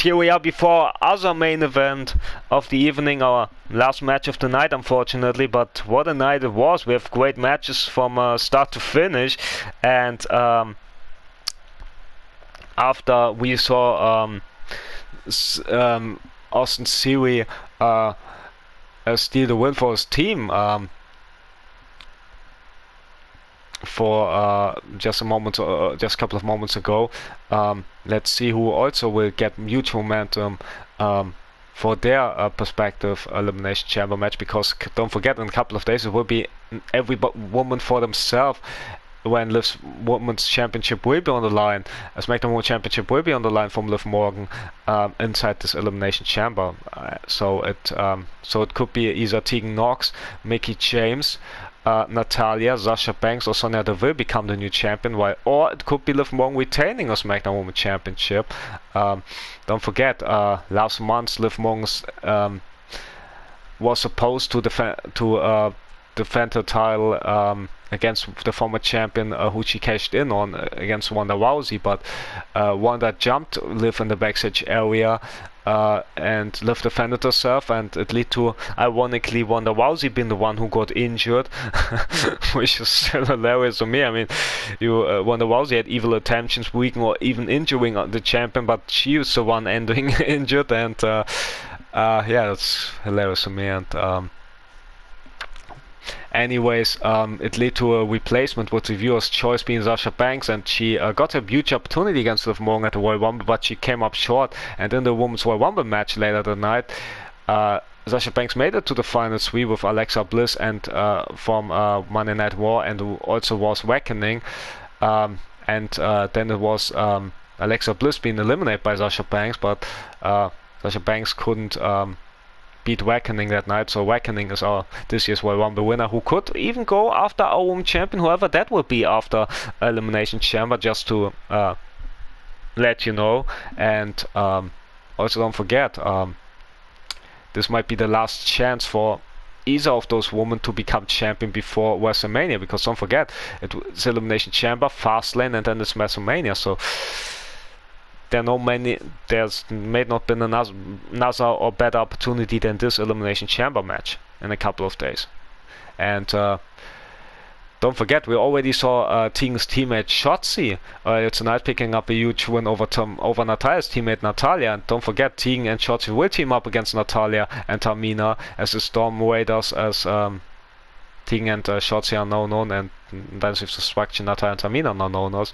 Here we are before other main event of the evening, our last match of the night, unfortunately. But what a night it was! We have great matches from start to finish, and after we saw Austin Theory steal the win for his team for just a couple of moments ago. Let's see who also will get huge momentum for their perspective elimination chamber match, because don't forget, in a couple of days it will be every woman for themselves when Liv's Women's Championship will be on the line. SmackDown Women's Championship will be on the line from Liv Morgan inside this elimination chamber. So it could be either Tegan Nox, Mickie James, Natalya, Sasha Banks, or Sonya Deville become the new champion, or it could be Liv Morgan retaining a SmackDown Women's Championship. Don't forget, last month Liv Morgan was supposed to defend her title against the former champion, who she cashed in on against Ronda Rousey, but Ronda jumped Liv in the backstage area, and Liv defended herself, and it led to, ironically, Ronda Rousey being the one who got injured, which is still hilarious to me. I mean, Ronda Rousey had evil intentions, weakening or even injuring the champion, but she was the one ending injured, and yeah, that's hilarious to me. And anyways, it led to a replacement with the viewer's choice being Sasha Banks, and she got a huge opportunity against Liv Morgan at the Royal Rumble, but she came up short. And in the Women's Royal Rumble match later that night, Sasha Banks made it to the final three with Alexa Bliss and from Monday Night Raw, and also was Reckoning. And then it was Alexa Bliss being eliminated by Sasha Banks, but Sasha Banks couldn't beat Reckoning that night, so Reckoning is this year's Royal Rumble winner, who could even go after our women's champion, whoever that will be after Elimination Chamber, just to let you know. And also don't forget, this might be the last chance for either of those women to become champion before WrestleMania, because don't forget, it's Elimination Chamber, Fastlane, and then it's WrestleMania, so there's may not been another or better opportunity than this Elimination Chamber match in a couple of days. And don't forget, we already saw Tegan's teammate Shotzi tonight picking up a huge win over Natalya's teammate Natalya. And don't forget, Tegan and Shotzi will team up against Natalya and Tamina as the Storm Raiders, as Tegan and Shotzi are now known, and Dance with Destruction, Natalya and Tamina are now known as.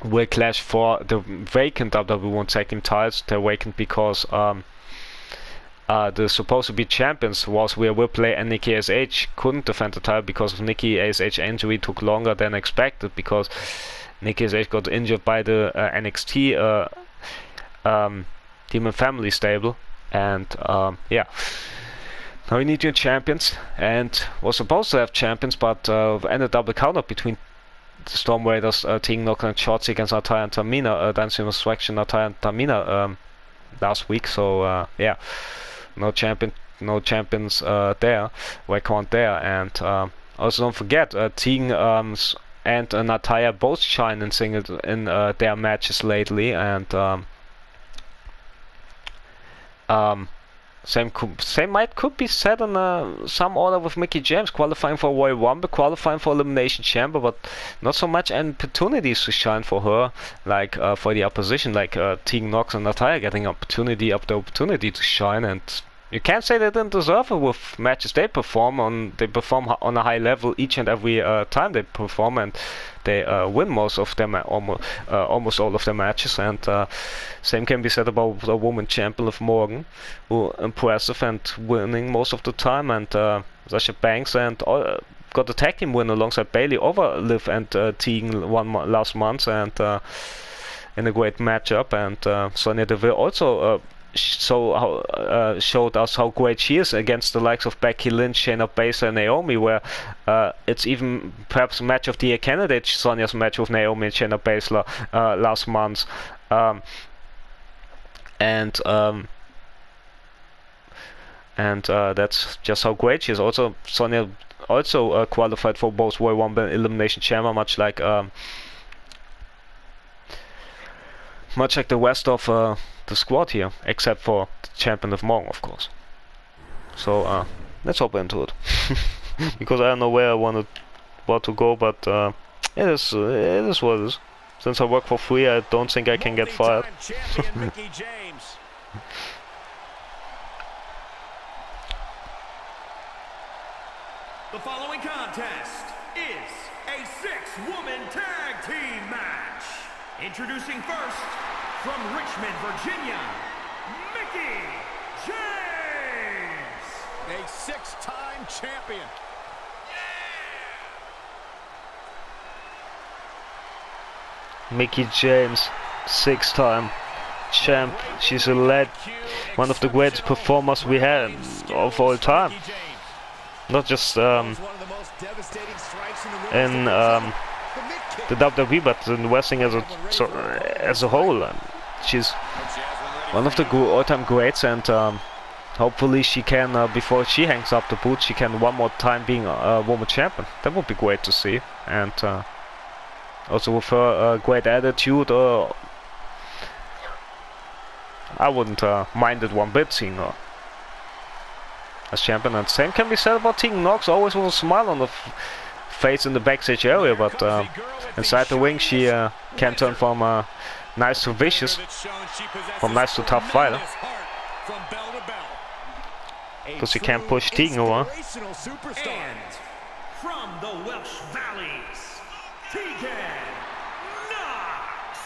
Will clash for the vacant WWE Women's Tag Team titles. They're vacant because the supposed to be champions was Rhea Ripley and Nikki ASH couldn't defend the title because of Nikki ASH injury. Took longer than expected because Nikki ASH got injured by the NXT Demon Family stable, and yeah. Now we need new champions, and was supposed to have champions, but ended double count up between the Storm Raiders, Tegan Nox and Shotzi against Natalya and Tamina, Dancing with Destruction, Natalya and Tamina last week. So yeah, no champions there, Recount there, and also don't forget, Tegan and Natalya both shine in singles in their matches lately, and same could be said on some order with Mickie James, qualifying for Royal Rumble, qualifying for Elimination Chamber, but not so much opportunities to shine for her, like for the opposition, like Tegan Nox and Natalya getting opportunity to shine. And you can't say they didn't deserve it with matches they perform on. They perform on a high level each and every time they perform, and they win most of them, almost all of their matches. And same can be said about the woman champion Liv Morgan, who impressive and winning most of the time. And Sasha Banks and got the tag team win alongside Bayley over Liv and Tegan last month, and in a great matchup. And Sonya Deville also showed us how great she is against the likes of Becky Lynch, Shayna Baszler, and Naomi, where it's even perhaps match of the year candidate, Sonya's match with Naomi and Shayna Baszler last month. And that's just how great she is. Also, Sonya also qualified for both Royal Rumble and Elimination Chamber, much like much like the rest of the squad here, except for the champion of Morgan, of course. So let's hop into it, because I don't know where I want to go, but it is what it is. Since I work for free, I don't think I can get fired. The following contest is a 6-woman tag team match. Introducing first, from Richmond, Virginia, Mickie James. A 6-time champion. Mickie James, 6-time champ. She's one of the greatest performers we had of all time. Not just in the WWE, but in wrestling as a whole. She's one of the all-time greats, and hopefully she can, before she hangs up the boots, she can one more time being a woman champion. That would be great to see. And also with her great attitude, I wouldn't mind it one bit seeing her as champion. And same can be said about Tegan Nox. Always with a smile on the face in the backstage area, but inside the ring she can turn from nice to vicious, from nice to tough fighter, because she can't push Tegan over. And from the Welsh Valleys, Tegan Nox.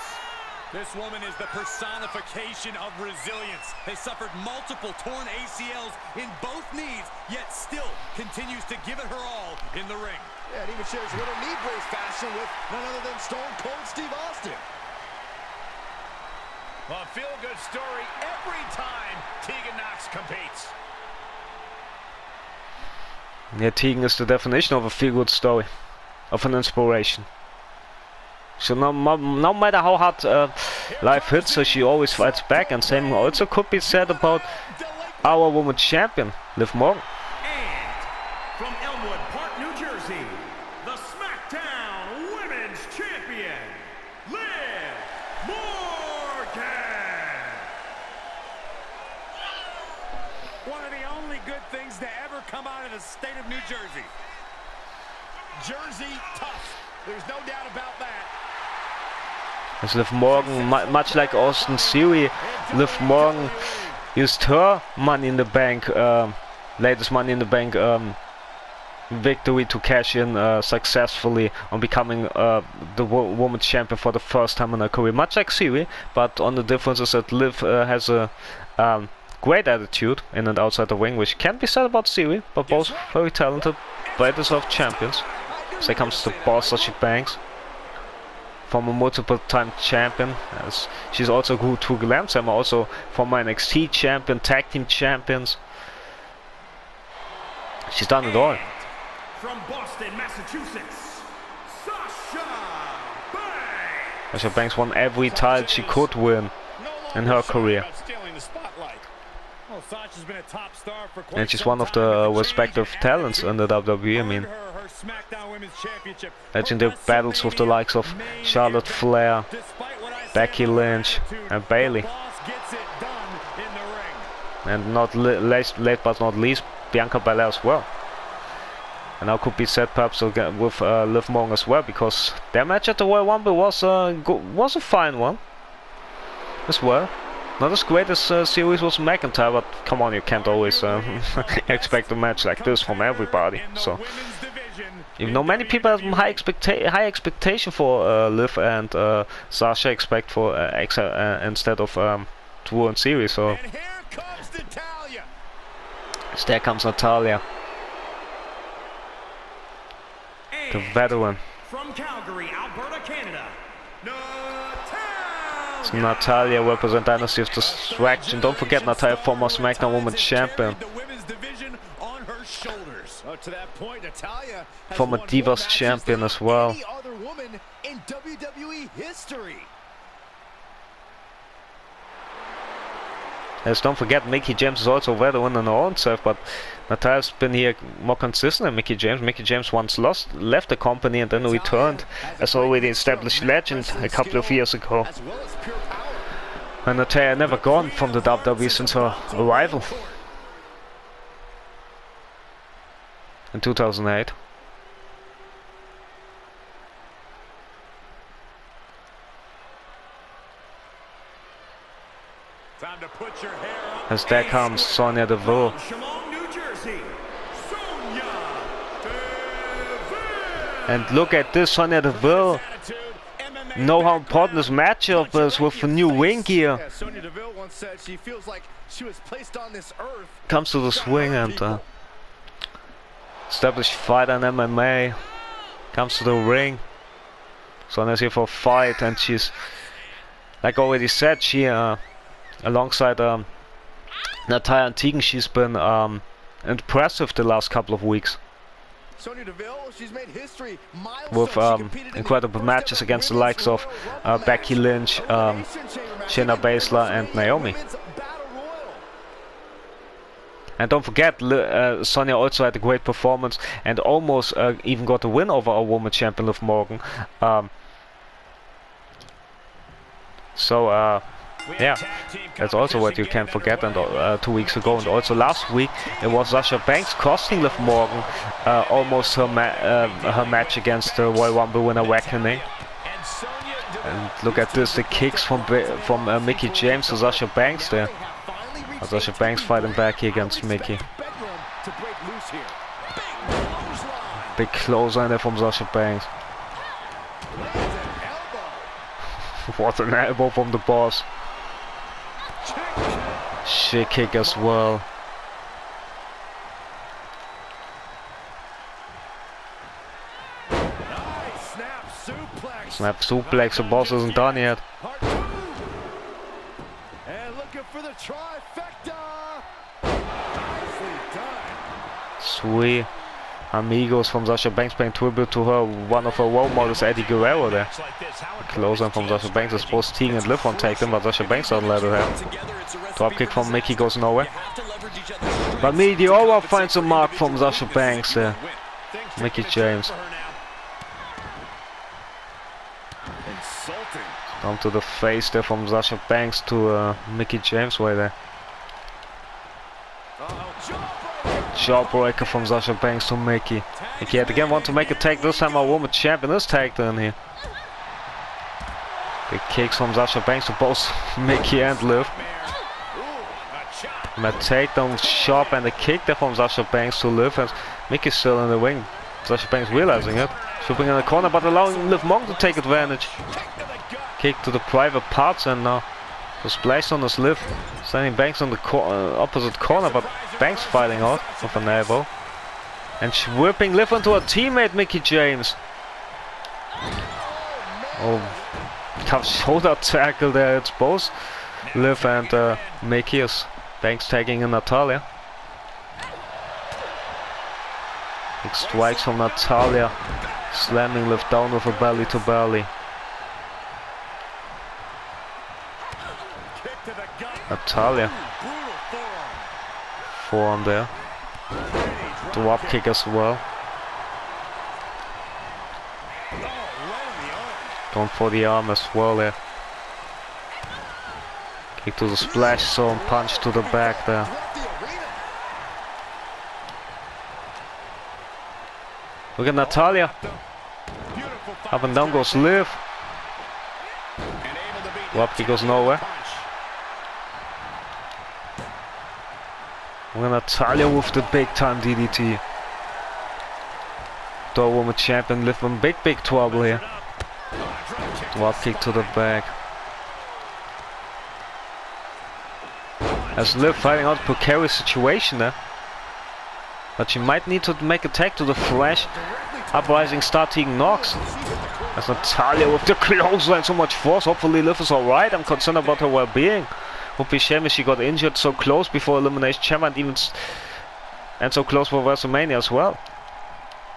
This woman is the personification of resilience. Has suffered multiple torn ACLs in both knees, yet still continues to give it her all in the ring. Yeah, and even shares a little knee brace fashion with none other than Stone Cold Steve Austin. Well, feel-good story every time Tegan Nox competes. Yeah, Tegan is the definition of a feel-good story, of an inspiration. So no matter how hard life hits her, she always fights back, and same also could be said about our woman champion, Liv Morgan. And from Elmwood Park, New Jersey, the SmackDown Women's Champion, Liv Morgan. One of the only good things to ever come out of the state of New Jersey. Jersey tough. There's no doubt about that. As Liv Morgan, much like Austin Theory, Liv Morgan used her Money in the Bank, latest Money in the Bank victory to cash in successfully on becoming the women's champion for the first time in her career. Much like Theory, but on the difference is that Liv has a great attitude in and outside the ring, which can be said about Theory, but both very talented, very deserved champions. So comes the boss Sasha Banks, former multiple-time champion. As she's also two Glam Slammer, also former NXT champion, tag team champions. She's done it all. From Boston, Massachusetts, Sasha Banks won every title she could win in her career. And she's one of the respective talents in the WWE. I mean, legendary battles with the likes of Charlotte Flair, Becky Lynch, and Bayley. And not late but not least, Bianca Belair as well. And now could be said perhaps again with Liv Morgan as well, because their match at the Royal Rumble was a fine one as well. Not as great as series was McIntyre, but come on, you can't always expect a match like this from everybody. So, even though many people have high expectation for Liv and Sasha expect for instead of Drew and series. So, there comes Natalya, the veteran. From Calgary, Alberta, Canada, So Natalya represents Dynasty of Destruction. Don't forget Natalya, former SmackDown Women's Champion. Former Divas Champion as well. Yes, don't forget Mickie James is also a veteran in her own self, but Natalya's been here more consistent than Mickie James. Mickie James once left the company and then returned as already established legend a couple of years ago. And Natalya never gone from the WWE since her arrival in 2008. Time to put your hair up. As there comes Sonya Deville. New Jersey, Sonya Deville. And look at this, Sonya Deville. Know how important this matchup is with the new ring gear. Yeah, Sonya Deville once said she feels like she was placed on this earth. Comes to the swing and established fighter in MMA. Comes to the ring. Sonya's here for a fight, and she's, like I already said, she alongside Natalya&Tegan, she's been impressive the last couple of weeks. Sonya Deville, she's made history With incredible matches against the likes of Becky Lynch, Shayna Baszler and Naomi. And don't forget, Sonya also had a great performance and almost even got a win over our woman champion Liv Morgan. Yeah, that's also what you can't forget. And 2 weeks ago, and also last week, it was Sasha Banks costing Liv Morgan almost her match against the Royal Rumble winner Reckoning. And look at this, the kicks from Mickie James to Sasha Banks there. Sasha Banks fighting back here against Mickie. Big closer in there from Sasha Banks. What an elbow from the boss. Shit kick as well. Snap suplex, the boss isn't done yet. And looking for the trifecta. Nicely done. Sweet. Amigos from Sasha Banks paying tribute to her, one of her role models, Eddie Guerrero there. Close in from Sasha Banks, is supposed Tegan and Liv take them, but Sasha Banks doesn't let it happen. Drop kick from Mickie goes nowhere. But Meteora finds a mark from Sasha Banks there. Mickie James. Down to the face there from Sasha Banks to Mickie James way there. Jawbreaker from Sasha Banks to Mickie. Mickie yet again want to make a tag. This time our woman champion is tagged in here. Big kicks from Sasha Banks to both Mickie and Liv. And a takedown sharp and a kick there from Sasha Banks to Liv, and Mickie's still in the ring. Sasha Banks realizing it. Swooping in the corner but allowing Liv Morgan to take advantage. Kick to the private parts, and now the splash on his Liv. Standing Banks on the opposite corner, but Banks fighting out with an elbow. And whipping Liv into her teammate Mickie James. Oh, tough shoulder tackle there. It's both Liv and Mickie, as Banks tagging in Natalya. Big strikes from Natalya, slamming Liv down with a belly to belly. Natalya, forearm there. Drop kick as well. Going for the arm as well there. Kick to the splash zone, punch to the back there. Look at Natalya. Up and down goes Liv. Drop kick goes nowhere. Look at Natalya with the big time DDT. The woman champion Liv in big trouble here. Drop kick to the back. As Liv fighting out a precarious situation there. But she might need to make a tag to the flash. Uprising star Tegan Knox. As Natalya with the clothesline, so much force. Hopefully Liv is alright. I'm concerned about her well-being. Would be a shame if she got injured so close before Elimination Chamber, and so close for WrestleMania as well.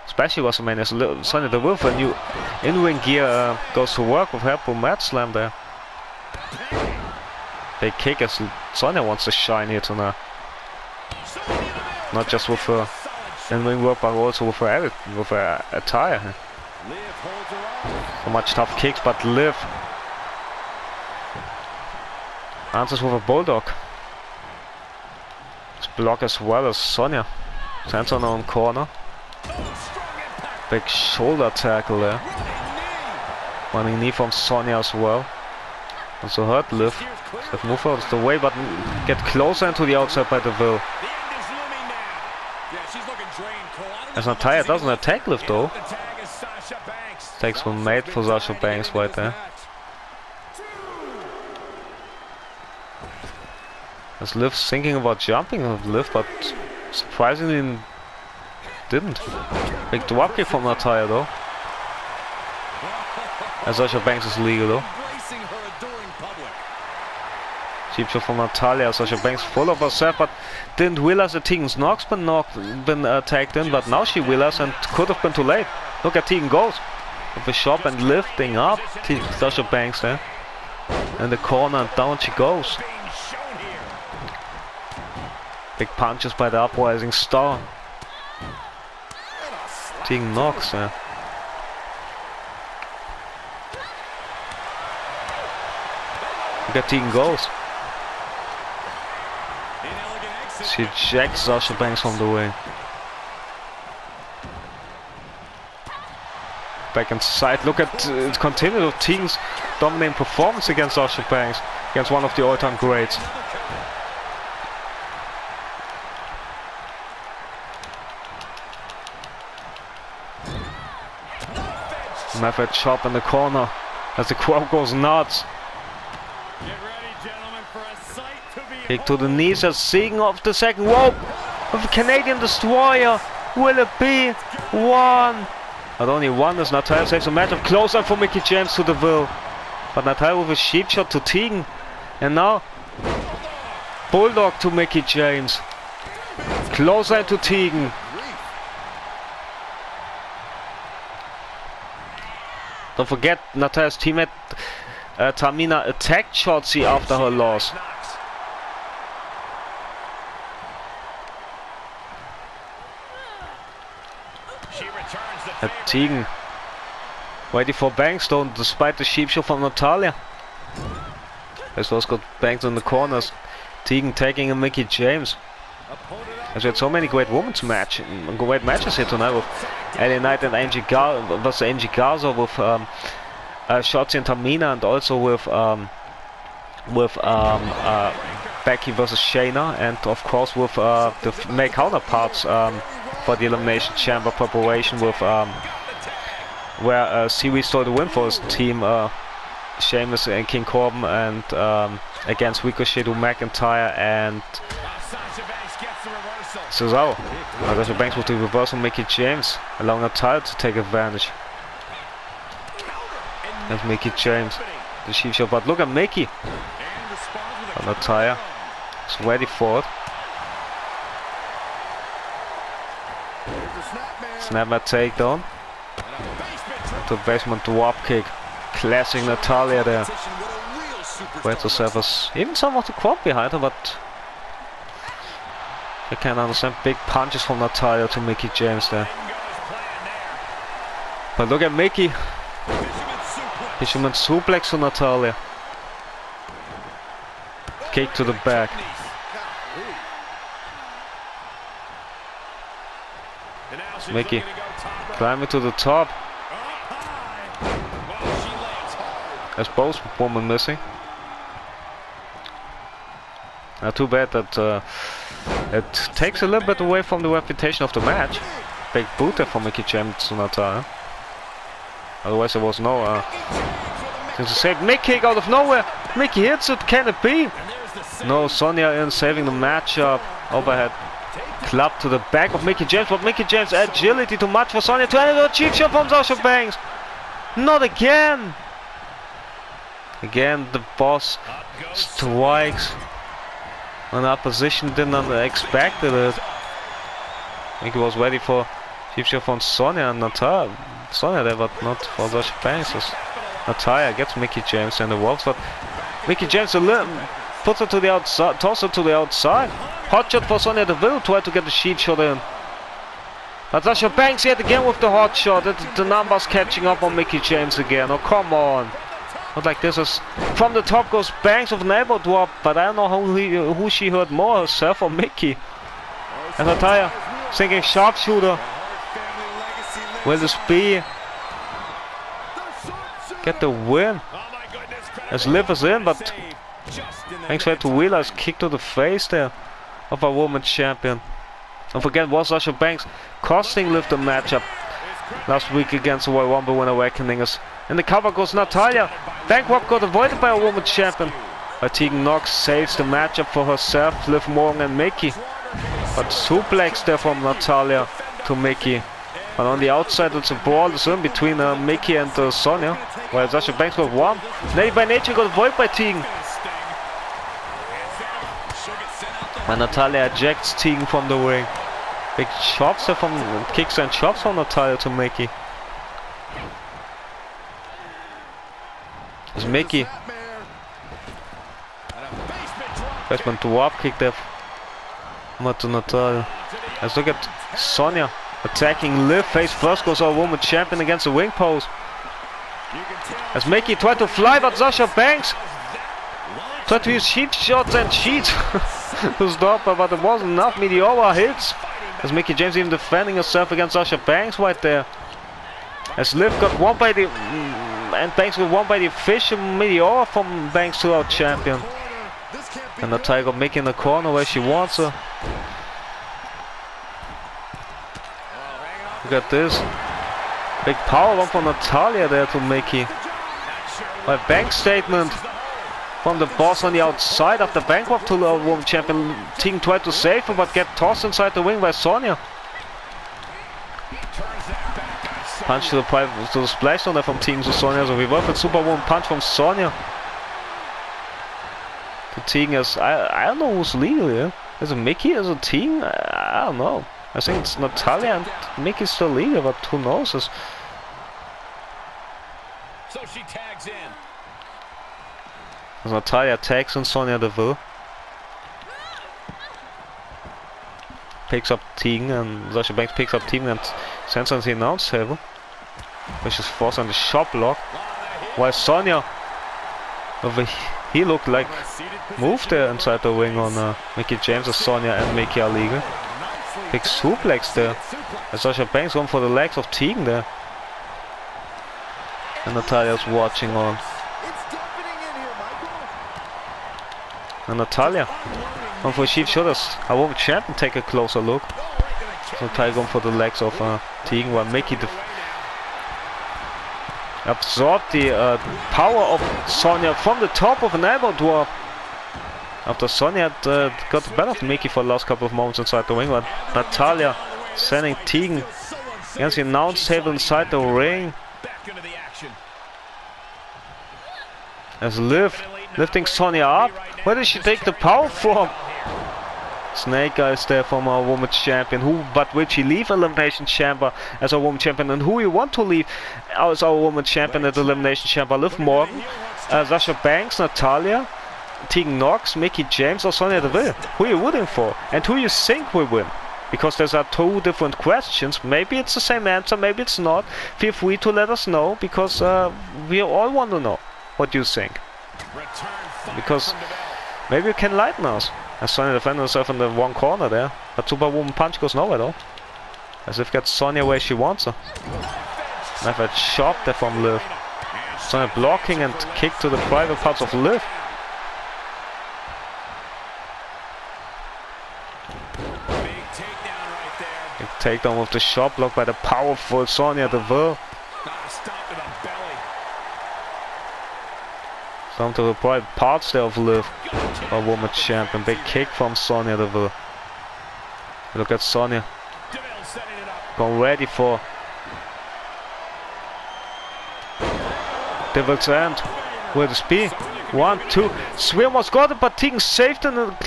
Especially WrestleMania. Sonya Deville with a new in-ring gear goes to work with her for Mad Slam there. Big kick as Sonya wants to shine here tonight. Not just with her in-ring work, but also with her attire. So much tough kicks, but Liv Answers with a bulldog. This block as well as Sonya. Hands on her own corner. Big shoulder tackle there. Running knee from Sonya as well. Also hurt Liv. Liv move out of the way, but get closer into the outside by Deville. As Natalya doesn't attack Liv though. Takes one mate for Sasha Banks right there. As Liv thinking about jumping with Liv, but surprisingly didn't. Big dropkick from Natalya though. And Sasha Banks is legal though. Cheap shot from Natalya. Sasha Banks full of herself, but didn't realize that Tegan's knock's been tagged in, but now she realized and could have been too late. Look at Tegan goes with a shot and lifting up Sasha Banks there. In the corner and down she goes. Big punches by the uprising star. Tegan knocks there. Look at Tegan goes. She jacks Sasha Banks from the way. Back inside. Look at it continued of Tegan's dominating performance against Sasha Banks, against one of the all-time greats. Method chop in the corner as the crowd goes nuts. Kick to the knees as Tegan off the second rope of a Canadian destroyer. Will it be one? Not only one as Natalya saves a matchup close up for Mickie James to Deville. But Natalya with a sheep shot to Tegan. And now bulldog to Mickie James. Closer to Tegan. Don't forget Natalya's teammate Tamina attacked Shotzi after her loss. Tegan waiting for Banks though, despite the sheep shot from Natalya. This was got Banks in the corners. Tegan tagging a Mickie James. As we had so many great great matches here tonight with LA Knight and Angie Garza with Shotzi and Tamina, and also with Becky versus Shayna, and of course with the male counterparts for the Elimination Chamber preparation with where Series stole the win for his team, Sheamus and King Corbin, and against Ricochet, Drew McIntyre and Cesaro. Sasha Banks with the reversal Mickie James, allowing Natalya to take advantage. That's Mickie James, the sheep shot, but look at Mickie. Natalya is ready for it. Snapmare takedown. To basement drop kick. Classic Natalya there. Wait to surface. Even some of the crowd behind her, but I can't understand. Big punches from Natalya to Mickie James there. But look at Mickie. Fisherman suplex to Natalya. Kick to the back. Mickie climbing to the top. There's both women missing. Now too bad that it takes a little bit away from the reputation of the match. Big boot there for Mickie James to Natalya. Otherwise there was no thing to save. Mick kick out of nowhere. Mickie hits it. Can it be? No, Sonya in saving the matchup. Overhead club to the back of Mickie James, but Mickie James' agility too much for Sonya to end a cheap shot from Sasha Banks. Not again. Again, the boss strikes an opposition, didn't expect it. I think he was ready for cheap shot from Sonya and Natalya. Sonya there, but not for Sasha Banks. Natalya gets Mickie James in the ropes, but Mickie James puts it to the outside, tosses it to the outside. Hot shot for Sonya Deville, tried to get the sheep shot in. But Sasha Banks yet again with the hot shot. The numbers catching up on Mickie James again. Oh, come on. Not like this. As from the top goes Banks with an elbow drop, but I don't know who she hurt more, herself or Mickie. And Natalya thinking sharpshooter. Will this be? Get the win. As Liv is in, but Banks tried to realize kick to the face there of our women's champion. Don't forget, was Sasha Banks costing Liv the matchup last week against the Royal Rumble winner Reckoning. As in the cover goes Natalya. Bankrop got avoided by a women's champion. But Tegan Nox saves the matchup for herself, Liv Morgan and Mickie. But suplex there from Natalya to Mickie. And on the outside it's a brawl in between Mickie and Sonya. While Sasha Banks got one. Nelly by Nature got avoided by Tegan. And Natalya ejects Tegan from the ring. Big chops there from kicks and chops from Natalya to Mickie. It's Mickie. Basement drop kick there to Natalya. Let's look at Sonya attacking Liv. Face first goes our woman champion against the ring post. As Mickie tried to fly, but Sasha Banks tried to use cheat shots and cheat to stop her, but it wasn't enough. Meteora hits. As Mickie James even defending herself against Sasha Banks right there. As Liv got one by the and Banks got one by the official Meteora from Banks to our champion. And Natalya got Mickie in the corner where she wants her. Look at this. Big power bomb from Natalya there to Mickie. By Banks statement from the boss on the outside after bankrupt to the women's champion. Tegan tried to save her but get tossed inside the ring by Sonya. Punch to the splash down there from Tegan to Sonya. So reverse with Superwoman punch from Sonya to Tegan. As I don't know who's legal here. Is it Mickie? Is it Tegan? I don't know. I think it's Natalya and Mickie's still legal, but who knows? So she tags in. As Natalya tags in Sonya Deville. Picks up Tegan, and Sasha Banks picks up Tegan and sends her to the announce table, which is forced on the shot block. While Sonya over he looked like moved there inside the ring on Mickie James. As Sonya and Mickie are legal. Big suplex there. And Sasha Banks going for the legs of Tegan there. And Natalya's watching on. And Natalya going for a sheep shoulders. Our woman champion take a closer look. So Natalya going for the legs of Tegan, while Mickie absorbed the power of Sonya from the top of an elbow drop. After Sonya had got the better of Mickie for the last couple of moments inside the ring, but Natalya sending Tegan against the announce table inside the ring. As Liv lifting Sonya up. Where did she take the power from? Snake Eyes there from our women's champion. Who but will she leave Elimination Chamber as our women's champion? And who you want to leave as our women's champion at Elimination Chamber? Liv Morgan, Sasha Banks, Natalya, Tegan Nox, Mickie James or Sonya Deville? Who are you rooting for? And who you think will win? Because those are two different questions. Maybe it's the same answer, maybe it's not. Feel free to let us know, because we all want to know what you think. Because maybe you can enlighten us. As Sonya defends herself in the one corner there. But Superwoman punch goes nowhere though. As if gets Sonya where she wants her. Knife edge shot there from Liv. Sonya blocking and kick to the private parts of Liv. Big takedown with the shot block by the powerful Sonya Deville. Some to the private parts there of Liv, our women's champion. Big kick from Sonya Deville. Look at Sonya. Going ready for Deville's end. Will this be? 1, 2. Swim was got it, but Tegan saved in the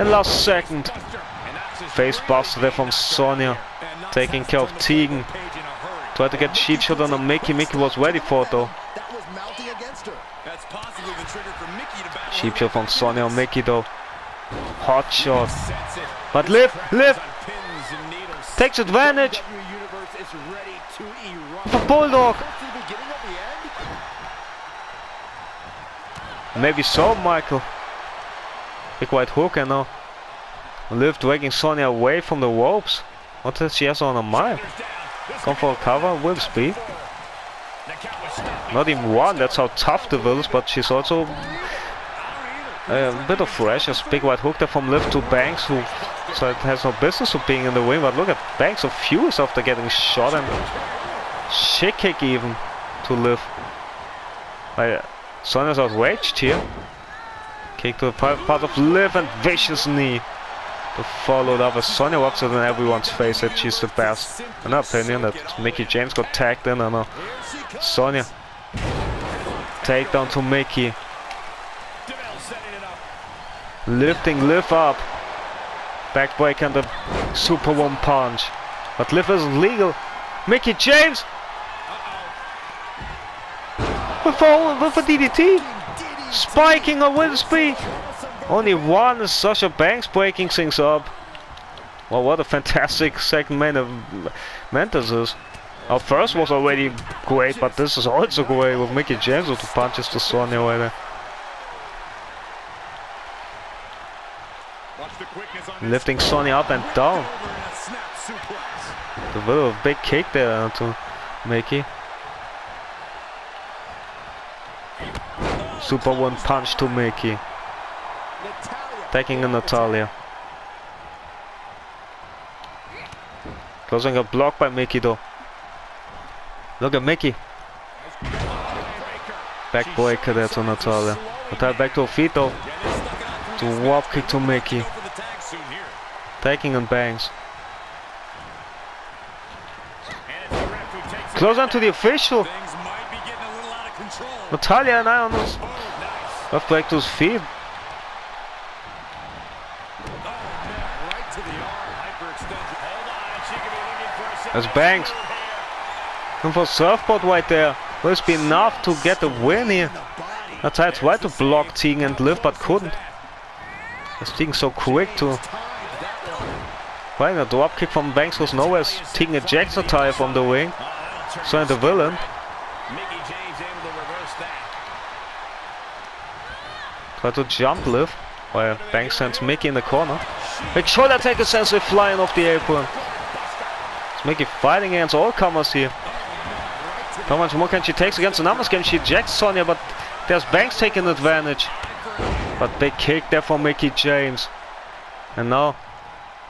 last second. Face buster there from Sonya. Taking care of Tegan. Tried to get cheat shot on a Mickie. Mickie was ready for it though. Cheap shot from Sonya on Mickie though. Hot shot. But Liv takes advantage. For Bulldog. Maybe so, Michael. Big white hook, I know. Liv dragging Sonya away from the ropes. What does she have on her mind? Come for a cover with speed. Not even one, that's how tough the will is, but she's also a bit of fresh. There's big white hook there from Liv to Banks, who so it has no business of being in the ring, but look at Banks so furious after getting shot, and shit kick even to Liv. Sonya's outraged here. Kick to the part of Liv and vicious knee. To follow up as Sonya walks it in everyone's face that she's the best. In her opinion, that Mickie James got tagged in. I know. Sonya. Takedown to Mickie. Lifting Liv up. Backbreak and a Superwoman punch. But Liv isn't legal. Mickie James! With a DDT! Spiking her with speed! Only one is Sasha Banks breaking things up. Well, what a fantastic second main event this is. Our first was already great, but this is also great with Mickie James with the punches to Sonya right there. Lifting Sonya up and down. The bit of a big kick there to Mickie. Super one punch to Mickie. Taking a Natalya. Closing a block by Mickie though. Look at Mickie. Backbreaker there to Natalya. Natalya back to her feet though. To warp kick to Mickie. Taking on Banks. Close on to the official. Natalya and I on this. Left back to his feet. There's Banks. Looking for surfboard right there. Will this be enough to get the win here? Natalya tried to block Tegan and Liv but couldn't. As Tegan so quick to find a drop kick from Banks was nowhere as Tegan ejects Natalya from the ring. So the villain. Try to jump Liv, while Banks sends Mickie in the corner. Big shoulder tackle sends Liv flying off the apron. It's Mickie fighting against all comers here. How much more can she take against the numbers game? She ejects Sonya, but there's Banks taking advantage. But big kick there for Mickie James. And now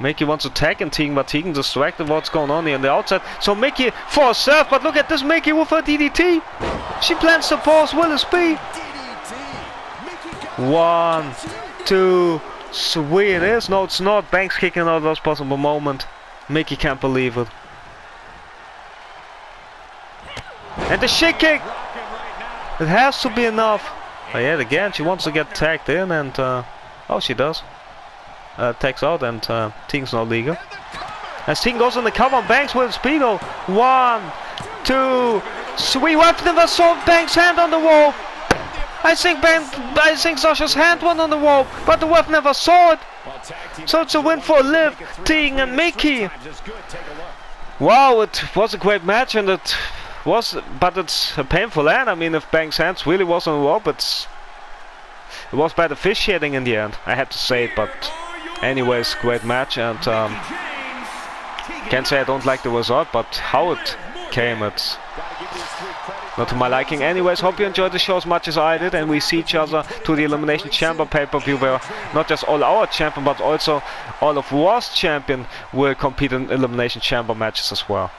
Mickie wants to tag and Tegan, but Tegan distracted what's going on here on the outside. So Mickie for herself, but look at this Mickie with her DDT. She plans to pause, will it be? 1, 2, 3 it is. No, it's not. Banks kicking out of this possible moment. Mickie can't believe it. And the shit kick! It has to be enough. But yet again, she wants to get tagged in and... oh, she does. Tags out and Tegan's not legal. As Tegan goes on the cover on Banks with Speedo. 1, 2, 3. Ref never saw Banks' hand on the rope. I think Sasha's hand went on the rope, but the ref never saw it. So it's a win for Liv, Tegan and Mickie. Wow, it was a great match and it was, but it's a painful end. I mean, if Banks' hands really was on the rope, it was bad officiating in the end. I had to say it, but anyways, great match and can't say I don't like the result, but how it came, it's not to my liking. Anyways, hope you enjoyed the show as much as I did, and we see each other to the Elimination Chamber pay-per-view where not just all our champion but also all of Raw's champion will compete in Elimination Chamber matches as well.